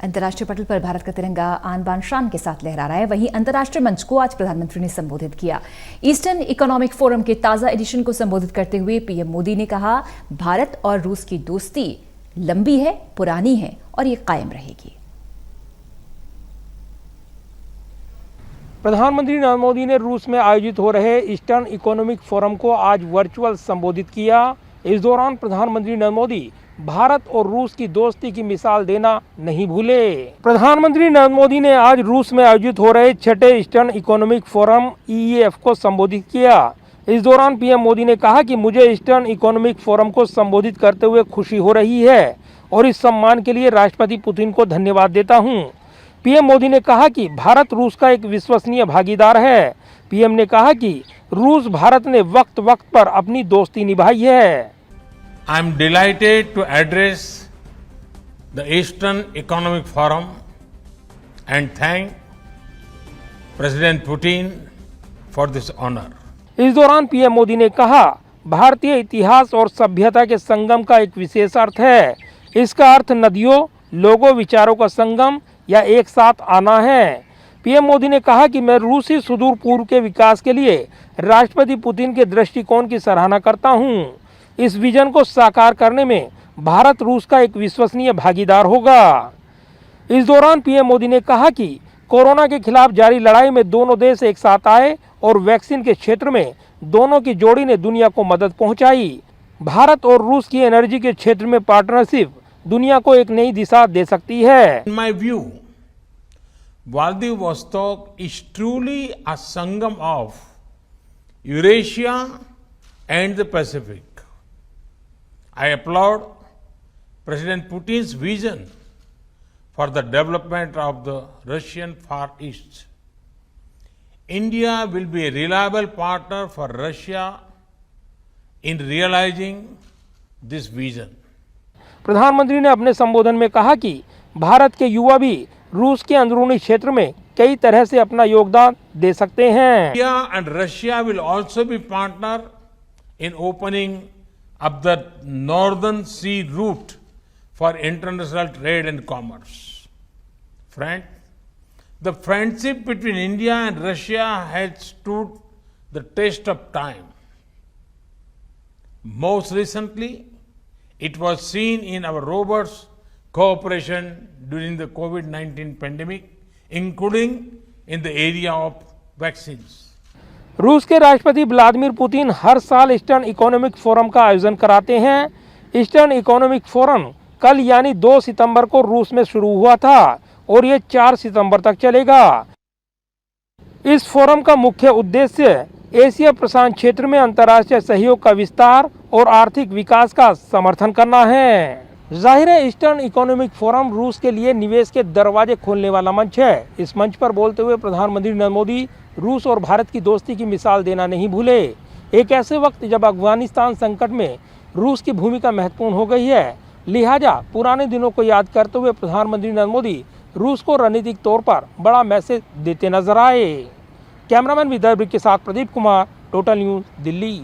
अंतर्राष्ट्रीय पटल पर भारत का तिरंगा आन बान शान के साथ लहरा रहा है। वहीं अंतर्राष्ट्रीय मंच को आज प्रधानमंत्री ने संबोधित किया। ईस्टर्न इकोनॉमिक फोरम के ताजा एडिशन को संबोधित करते हुए पीएम मोदी ने कहा, भारत और रूस की दोस्ती लंबी है, पुरानी है और ये कायम रहेगी। प्रधानमंत्री नरेंद्र मोदी ने रूस में आयोजित हो रहे ईस्टर्न इकोनॉमिक फोरम को आज वर्चुअल संबोधित किया। इस दौरान प्रधानमंत्री नरेंद्र मोदी भारत और रूस की दोस्ती की मिसाल देना नहीं भूले। प्रधानमंत्री नरेंद्र मोदी ने आज रूस में आयोजित हो रहे छठे ईस्टर्न इकोनॉमिक फोरम EEF को संबोधित किया। इस दौरान पीएम मोदी ने कहा कि मुझे ईस्टर्न इकोनॉमिक फोरम को संबोधित करते हुए खुशी हो रही है और इस सम्मान के लिए राष्ट्रपति पुतिन को धन्यवाद देता हूं। पीएम मोदी ने कहा कि भारत रूस का एक विश्वसनीय भागीदार है। पीएम ने कहा कि रूस भारत ने वक्त वक्त पर अपनी दोस्ती निभाई है। I am delighted to address the Eastern Economic Forum and thank President Putin for this honor. इस दौरान पीएम मोदी ने कहा, भारतीय इतिहास और सभ्यता के संगम का एक विशेष अर्थ है। इसका अर्थ नदियों, लोगों, विचारों का संगम या एक साथ आना है। पीएम मोदी ने कहा कि मैं रूसी सुदूर पूर्व के विकास के लिए राष्ट्रपति पुतिन के दृष्टिकोण की सराहना करता हूं। इस विजन को साकार करने में भारत रूस का एक विश्वसनीय भागीदार होगा। इस दौरान पीएम मोदी ने कहा कि कोरोना के खिलाफ जारी लड़ाई में दोनों देश एक साथ आए और वैक्सीन के क्षेत्र में दोनों की जोड़ी ने दुनिया को मदद पहुंचाई। भारत और रूस की एनर्जी के क्षेत्र में पार्टनरशिप दुनिया को एक नई दिशा दे सकती है। In my view, Vladivostok is truly a sangam of Eurasia and the Pacific. I applaud President Putin's vision for the development of the Russian Far East. India will be a reliable partner for Russia in realizing this vision. प्रधानमंत्री ने अपने संबोधन में कहा कि भारत के युवा भी रूस के अंदरूनी क्षेत्र में कई तरह से अपना योगदान दे सकते हैं। India and Russia will also be partner in opening up the northern sea route for international trade and commerce. Friend, the friendship between India and Russia has stood the test of time. Most recently, it was seen in our robust cooperation during the COVID-19 pandemic, including in the area of vaccines. रूस के राष्ट्रपति Vladimir Putin हर साल eastern economic forum का आयोजन कराते हैं। Eastern economic forum कल यानी 2 सितंबर को रूस में शुरू हुआ था और ये 4 सितंबर तक चलेगा। इस फोरम का मुख्य उद्देश्य एशिया प्रशांत क्षेत्र में अंतर्राष्ट्रीय सहयोग का विस्तार और आर्थिक विकास का समर्थन करना है। जाहिर है, ईस्टर्न इकोनॉमिक फोरम रूस के लिए निवेश के दरवाजे खोलने वाला मंच है। इस मंच पर बोलते हुए प्रधानमंत्री नरेंद्र मोदी रूस और भारत की दोस्ती की मिसाल देना नहीं भूले। एक ऐसे वक्त जब अफगानिस्तान संकट में रूस की भूमिका महत्वपूर्ण हो गई है, लिहाजा पुराने दिनों को याद करते हुए प्रधानमंत्री नरेंद्र मोदी रूस को रणनीतिक तौर पर बड़ा मैसेज देते नजर आए। कैमरामैन विदर्भ के साथ प्रदीप कुमार, टोटल न्यूज़, दिल्ली।